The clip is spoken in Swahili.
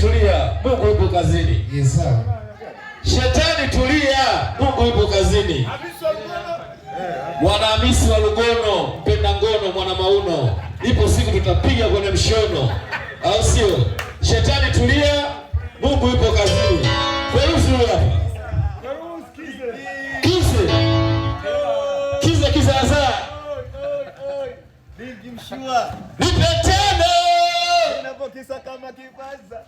tulia, Mungu yupo kazini. Yes sir. Shetani tulia, Mungu yupo kazini. Bwana Hamisi wa Lugono, mpenda ngono, mwana mauno, ipo siku tutapiga kwenye mshono, au sio? Shetani tulia, Mungu yupo kazini. Feruzi hapa. Kize sasa. Bingi mshua. Nipe tano. Ninapokisa kama kipaza.